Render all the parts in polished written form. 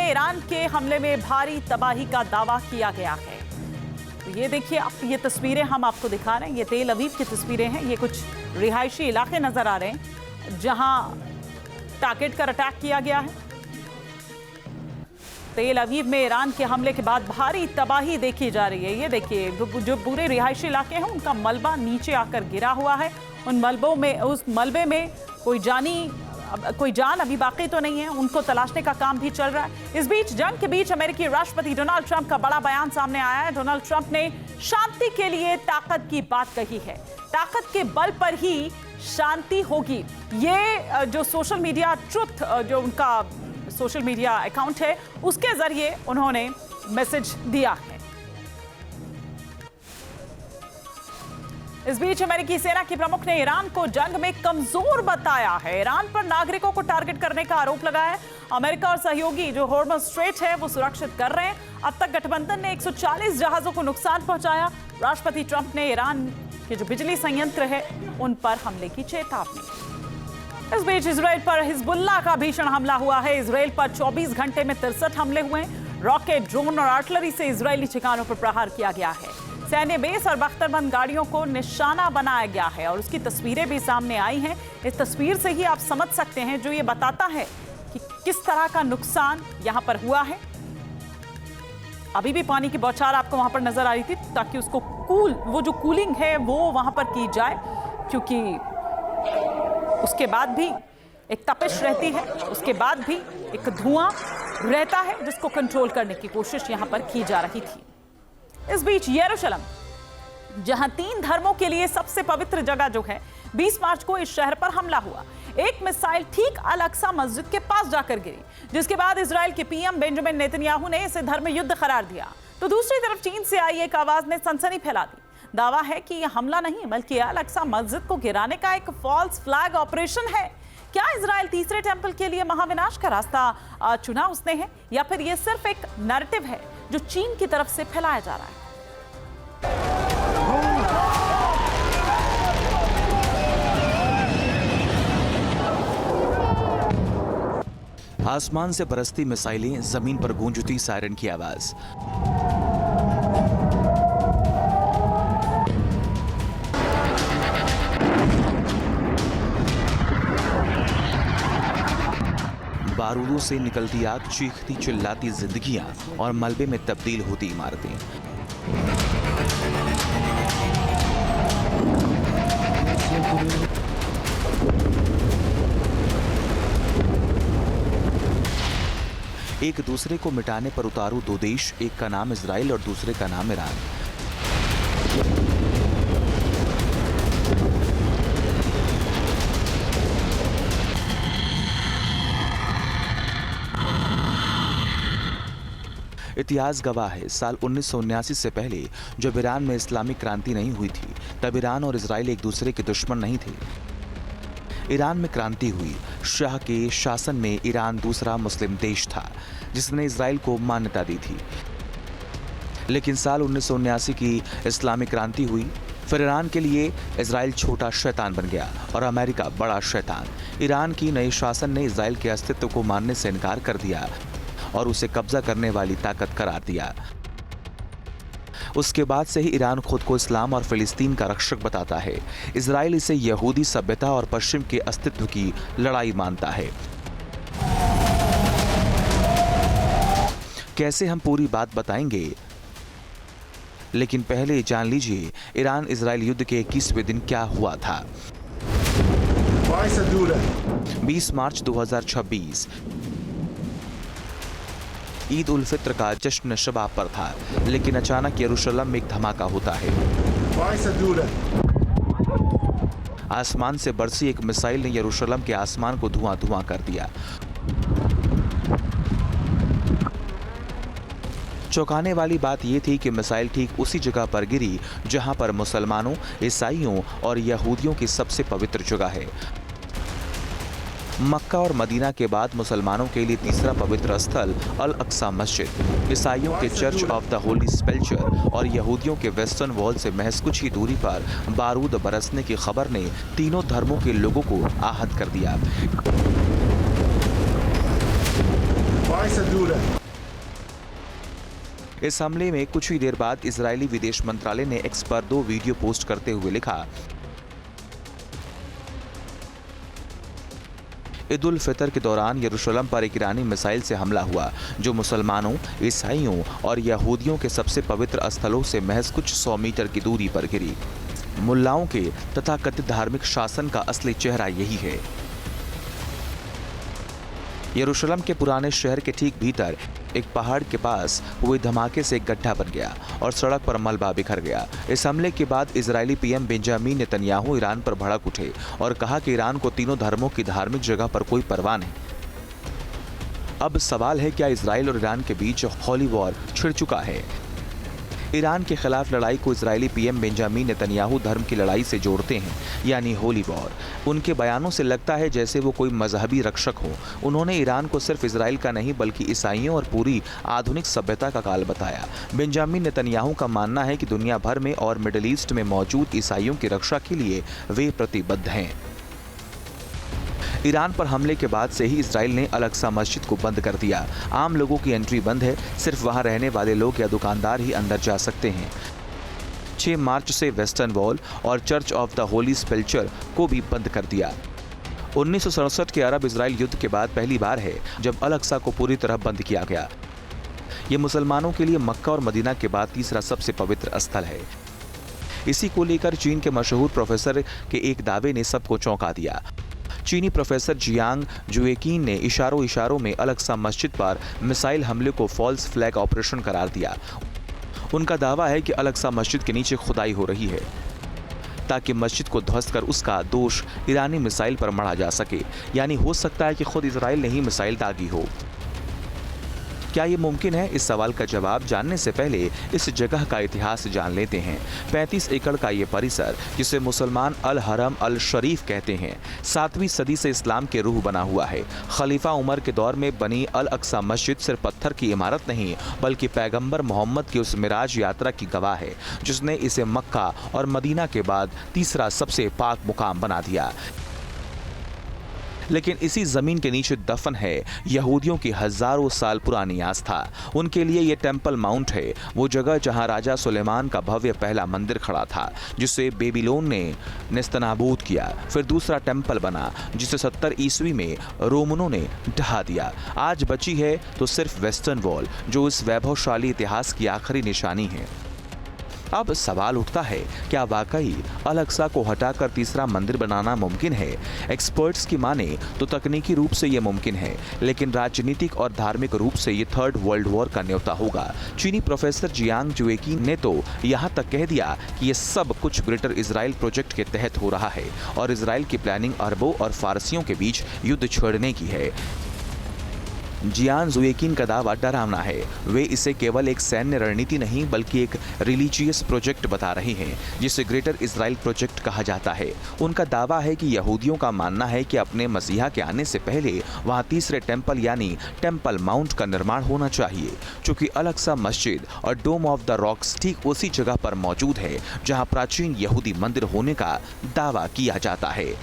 Iran के हमले में भारी तबाही का दावा किया गया है। तो ये देखिए आप, ये तस्वीरें हम आपको दिखा रहे हैं, ये तेल अवीव की तस्वीरें हैं। ये कुछ रिहायशी इलाके नजर आ रहे हैं जहां टारगेट कर अटैक किया गया है। तेल अवीव में ईरान के हमले के बाद भारी तबाही देखी जा रही है। ये देखिए जो पूरे रिहायशी इलाके हैं उनका मलबा नीचे आकर गिरा हुआ है। उस मलबे में कोई जान अभी बाकी तो नहीं है, उनको तलाशने का काम भी चल रहा है। इस बीच जंग के बीच अमेरिकी राष्ट्रपति डोनाल्ड ट्रंप का बड़ा बयान सामने आया है। डोनाल्ड ट्रंप ने शांति के लिए ताकत की बात कही है। ताकत के बल पर ही शांति होगी। ये जो सोशल मीडिया ट्रुथ, जो उनका सोशल मीडिया अकाउंट है, उसके जरिए उन्होंने मैसेज दिया है। इस बीच अमेरिकी सेना के प्रमुख ने ईरान को जंग में कमजोर बताया है। ईरान पर नागरिकों को टारगेट करने का आरोप लगाया है। अमेरिका और सहयोगी जो हॉर्मज़ स्ट्रेट है वो सुरक्षित कर रहे हैं। अब तक गठबंधन ने 140 जहाजों को नुकसान पहुंचाया। राष्ट्रपति ट्रंप ने ईरान के जो बिजली संयंत्र है उन पर हमले की चेतावनी। इस बीच इजराइल पर हिजबुल्लाह का भीषण हमला हुआ है। इजराइल पर 24 घंटे में 63 हमले हुए। रॉकेट, ड्रोन और आर्टिलरी से इजरायली ठिकानों पर प्रहार किया गया है। सैन्य बेस और बख्तरबंद गाड़ियों को निशाना बनाया गया है और उसकी तस्वीरें भी सामने आई हैं। इस तस्वीर से ही आप समझ सकते हैं, जो ये बताता है कि किस तरह का नुकसान यहां पर हुआ है। अभी भी पानी की बौछार आपको वहां पर नजर आ रही थी, ताकि उसको वो जो कूलिंग है वो वहां पर की जाए, क्योंकि उसके बाद भी एक तपिश रहती है, उसके बाद भी एक धुआं रहता है जिसको कंट्रोल करने की कोशिश यहां पर की जा रही थी। इस बीच यरूशलेम, जहां 3 धर्मों के लिए सबसे पवित्र जगह जो है, 20 मार्च को इस शहर पर हमला हुआ। एक मिसाइल ठीक अल अक्सा मस्जिद के पास जाकर गिरी, जिसके बाद इजराइल के पीएम बेंजामिन नेतन्याहू ने इसे धर्म युद्ध करार दिया। तो दूसरी तरफ चीन से आई एक आवाज ने सनसनी फैला दी। दावा है कि यह हमला नहीं बल्कि अल अक्सा मस्जिद को गिराने का एक फॉल्स फ्लैग ऑपरेशन है। क्या इजराइल तीसरे टेंपल के लिए महाविनाश का रास्ता चुना उसने है, या फिर यह सिर्फ एक नैरेटिव है जो चीन की तरफ से फैलाया जा रहा है? आसमान से बरसती मिसाइलें, जमीन पर गूंजती सायरन की आवाज। बारूदों से निकलती आग, चीखती चिल्लाती जिंदगियां और मलबे में तब्दील होती इमारतें। एक दूसरे को मिटाने पर उतारू 2 देश, एक का नाम इजराइल और दूसरे का नाम ईरान। इतिहास गवाह है, साल 1979 से पहले जब ईरान में इस्लामिक क्रांति नहीं हुई थी, तब ईरान और इजराइल एक दूसरे के दुश्मन नहीं थे। ईरान में क्रांति हुई, शाह के शासन में ईरान दूसरा मुस्लिम देश था जिसने इजराइल को मान्यता दी थी। लेकिन साल 1979 की इस्लामिक क्रांति हुई, फिर ईरान के लिए इजराइल छोटा शैतान बन गया और अमेरिका बड़ा शैतान। ईरान की नई शासन ने इजराइल के अस्तित्व को मानने से इनकार कर दिया और उसे कब्जा करने वाली ताकत करार दिया। उसके बाद से ही ईरान खुद को इस्लाम और फिलिस्तीन का रक्षक बताता है। इजराइल इसे यहूदी सभ्यता और पश्चिम के अस्तित्व की लड़ाई मानता है। कैसे, हम पूरी बात बताएंगे, लेकिन पहले जान लीजिए ईरान इजराइल युद्ध के 21वें दिन क्या हुआ था। 20 मार्च 2026 ईद उल फित्र का जश्न शबाब पर था, लेकिन अचानक यरूशलेम में एक धमाका होता है। आसमान से बरसी एक मिसाइल ने यरूशलेम के आसमान को धुआं धुआं कर दिया। चौंकाने वाली बात यह थी कि मिसाइल ठीक उसी जगह पर गिरी जहां पर मुसलमानों, ईसाइयों और यहूदियों की सबसे पवित्र जगह है। मक्का और मदीना के बाद मुसलमानों के लिए तीसरा पवित्र स्थल अल अक्सा मस्जिद, ईसाइयों के चर्च ऑफ द होली सेपल्चर और यहूदियों के वेस्टर्न वॉल से महज कुछ ही दूरी पर बारूद बरसने की खबर ने तीनों धर्मों के लोगों को आहत कर दिया। Vai se dura. इस हमले में कुछ ही देर बाद इजरायली विदेश मंत्रालय ने एक्स पर 2 वीडियो पोस्ट करते हुए लिखा, ईद उल फितर के दौरान यरूशलेम पर एक ईरानी मिसाइल से हमला हुआ जो मुसलमानों, ईसाइयों और यहूदियों के सबसे पवित्र स्थलों से महज कुछ 100 मीटर की दूरी पर गिरी। मुल्लाओं के तथाकथित धार्मिक शासन का असली चेहरा यही है। यरूशलेम के पुराने शहर के ठीक भीतर एक पहाड़ के पास हुए धमाके से एक गड्ढा बन गया और सड़क पर मलबा बिखर गया। इस हमले के बाद Israeli PM Benjamin Netanyahu Iran पर भड़क उठे और कहा कि ईरान को तीनों धर्मों की धार्मिक जगह पर कोई परवाह नहीं। अब सवाल है, क्या इजराइल और ईरान के बीच हॉली वॉर छिड़ चुका है? ईरान के खिलाफ लड़ाई को इजरायली पीएम बेंजामिन नेतन्याहू धर्म की लड़ाई से जोड़ते हैं, यानी होली वॉर। उनके बयानों से लगता है जैसे वो कोई मजहबी रक्षक हो। उन्होंने ईरान को सिर्फ इजराइल का नहीं बल्कि ईसाइयों और पूरी आधुनिक सभ्यता का काल बताया। बेंजामिन नेतन्याहू का मानना है कि दुनिया भर में और मिडिल ईस्ट में मौजूद ईसाइयों की रक्षा के लिए वे प्रतिबद्ध हैं। ईरान पर हमले के बाद से ही इजराइल ने अल-अक्सा मस्जिद को बंद कर दिया। आम लोगों की एंट्री बंद है, सिर्फ वहां रहने वाले लोग या दुकानदार ही अंदर जा सकते हैं। 6 मार्च से वेस्टर्न वॉल और चर्च ऑफ द होली सेपल्चर को भी बंद कर दिया। 1967 के अरब इजराइल युद्ध के बाद पहली बार है जब अल-अक्सा को पूरी तरह बंद किया गया। ये मुसलमानों के लिए मक्का और मदीना के बाद तीसरा सबसे पवित्र स्थल है। इसी को लेकर चीन के मशहूर प्रोफेसर के एक दावे ने सबको चौंका दिया। चीनी प्रोफेसर जियांग जुएकिन ने इशारों में अल-अक्सा मस्जिद पर मिसाइल हमले को फॉल्स फ्लैग ऑपरेशन करार दिया। उनका दावा है कि अल-अक्सा मस्जिद के नीचे खुदाई हो रही है ताकि मस्जिद को ध्वस्त कर उसका दोष ईरानी मिसाइल पर मढ़ा जा सके, यानी हो सकता है कि खुद इजराइल ने ही मिसाइल दागी हो। क्या ये मुमकिन है? इस सवाल का जवाब जानने से पहले इस जगह का इतिहास जान लेते हैं। 35 एकड़ का ये परिसर, जिसे मुसलमान अल हरम अल शरीफ कहते हैं, 7वीं सदी से इस्लाम के रूह बना हुआ है। खलीफा उमर के दौर में बनी अल-अक्सा मस्जिद सिर्फ पत्थर की इमारत नहीं बल्कि पैगंबर मोहम्मद की उस मिराज यात्रा की गवाह है जिसने इसे मक्का और मदीना के बाद तीसरा सबसे पाक मुकाम बना दिया। लेकिन इसी जमीन के नीचे दफन है यहूदियों की हजारों साल पुरानी आस्था। उनके लिए ये टेंपल माउंट है, वो जगह जहां राजा सुलेमान का भव्य पहला मंदिर खड़ा था जिसे बेबीलोन ने नेस्तनाबूद किया। फिर दूसरा टेंपल बना जिसे 70 ईस्वी में रोमनों ने ढहा दिया। आज बची है तो सिर्फ वेस्टर्न वॉल, जो इस वैभवशाली इतिहास की आखिरी निशानी है। अब सवाल उठता है, क्या वाकई अल-अक्सा को हटाकर तीसरा मंदिर बनाना मुमकिन है? एक्सपर्ट्स की माने तो तकनीकी रूप से ये मुमकिन है, लेकिन राजनीतिक और धार्मिक रूप से ये थर्ड वर्ल्ड वॉर का न्योता होगा। चीनी प्रोफेसर जियांग जुएकिन ने तो यहाँ तक कह दिया कि ये सब कुछ ग्रेटर इजराइल प्रोजेक्ट के तहत हो रहा है और इजराइल की प्लानिंग अरबों और फारसियों के बीच युद्ध छेड़ने की है। जियांग जुएकिन का दावा डरावना है। वे इसे केवल एक सैन्य रणनीति नहीं बल्कि एक रिलीजियस प्रोजेक्ट बता रहे हैं जिसे ग्रेटर इजराइल प्रोजेक्ट कहा जाता है। उनका दावा है कि यहूदियों का मानना है कि अपने मसीहा के आने से पहले वहां तीसरे टेंपल यानी टेंपल माउंट का निर्माण होना चाहिए, चूंकि अल-अक्सा मस्जिद और डोम ऑफ द रॉक्स ठीक उसी जगह पर मौजूद है जहां प्राचीन यहूदी मंदिर होने का दावा किया जाता है।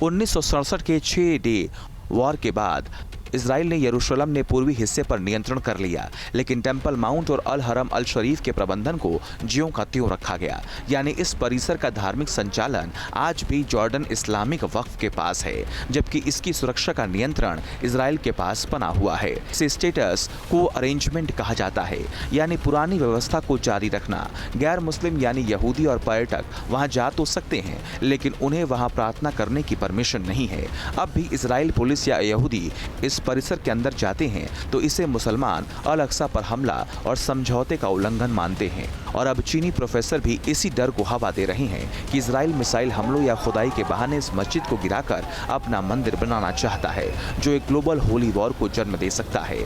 1967 के 6 डे वॉर के बाद इजराइल ने यरूशलेम ने पूर्वी हिस्से पर नियंत्रण कर लिया, लेकिन टेंपल माउंट और अल हरम अल शरीफ के प्रबंधन को ज्यों का त्यों रखा गया। यानी इस परिसर का धार्मिक संचालन आज भी जॉर्डन इस्लामिक वक्फ के पास है, जबकि इसकी सुरक्षा का नियंत्रण इजराइल के पास बना हुआ है। इसे स्टेटस को अरेंजमेंट कहा जाता है, यानी पुरानी व्यवस्था को जारी रखना। गैर मुस्लिम यानी यहूदी और पर्यटक वहां जा तो सकते हैं, लेकिन उन्हें वहां प्रार्थना करने की परमिशन नहीं है। अब भी इजराइल पुलिस या यहूदी इस परिसर के अंदर जाते हैं तो इसे मुसलमान अल-अक्सा पर हमला और समझौते का उल्लंघन मानते हैं। और अब चीनी प्रोफेसर भी इसी डर को हवा दे रहे हैं कि इजराइल मिसाइल हमलों या खुदाई के बहाने इस मस्जिद को गिराकर अपना मंदिर बनाना चाहता है, जो एक ग्लोबल होली वॉर को जन्म दे सकता है।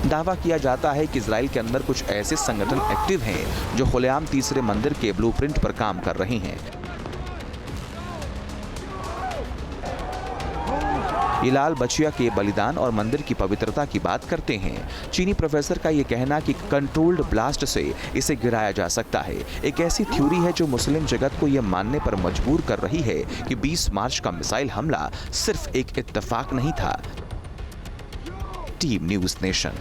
दावा किया जाता है कि इजराइल के अंदर कुछ ऐसे संगठन एक्टिव हैं जो खुलेआम तीसरे मंदिर के ब्लूप्रिंट पर काम कर रहे हैं। ये लाल बचिया के बलिदान और मंदिर की पवित्रता की बात करते हैं। चीनी प्रोफेसर का ये कहना कि कंट्रोल्ड ब्लास्ट से इसे गिराया जा सकता है एक ऐसी थ्योरी है जो मुस्लिम जगत को यह मानने पर मजबूर कर रही है कि 20 मार्च का मिसाइल हमला सिर्फ एक इत्तेफाक नहीं था, टीम न्यूज नेशन।